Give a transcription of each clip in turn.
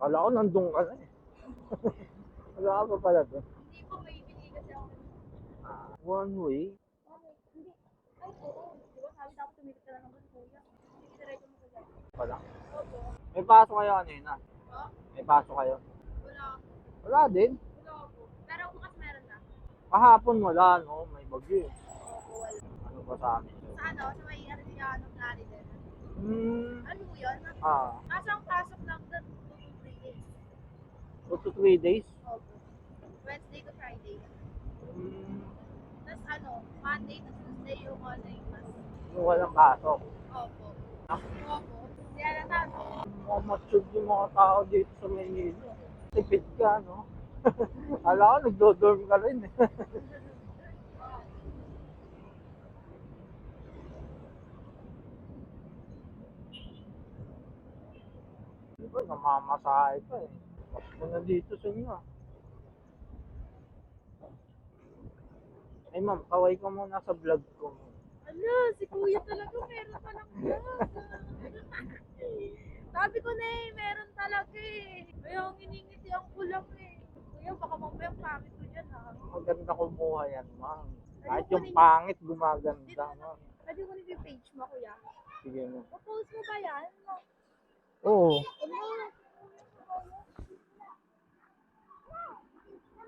Kala ko nandun ka na eh. Wala ka pa pala doon. Hindi po, may binili kasi ako. One way? Okay, hindi. Ay, oo. Di ba sabi dapat tumipid ka lang naman, kuya. Hindi diretso mo sa dyan. Wala. Opo. May pasok kayo kanina. Ha? May pasok kayo. Wala. Wala din. Wala po. Pero bukas meron na. Kahapon wala, no? May bagyo eh. Opo, wala. Ano ba sa amin? Sa ano, sa may Arellano Clariden. Ano po yun? Ah, Kaso ang pasok lang doon, 2 to 3 days. 2 to 3 days? Opo. Wednesday to Friday. Hmm, Tapos ano, Monday to Tuesday yung ano yung mas. yung walang pasok. Opo. Opo. Kaya natapos. Mga matured yung mga tao dito sa Maynila. Tipid ka, no? Alam ko, nagdodorm ka rin eh. Di ba, namamasahe pa eh. Pasko na dito sa inyo. Ay ma'am, kaway ka muna sa vlog ko. Ano, si kuya talaga meron palang vlog. Sabi ko na eh, meron talaga eh. Kaya ang iningitihan ko lang eh. Kuya, baka mamaya ang pangit ko dyan ha. Maganda kumuha yan, ma'am. Kahit Ayoko yung rin- pangit, gumaganda, ma'am. Pwede ko yung page mo kuya. Sige mo. Pa-post mo ba yan? Oo. Ano?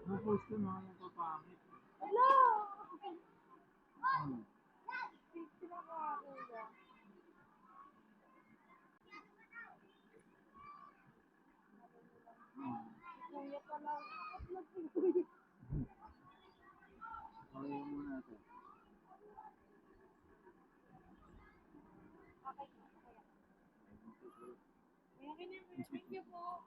Napost ko na yung papangit. Hello! Page na ka kuya. Kuya pala. Upload si kuya. Kaway mo natin. Okay. Thank you po.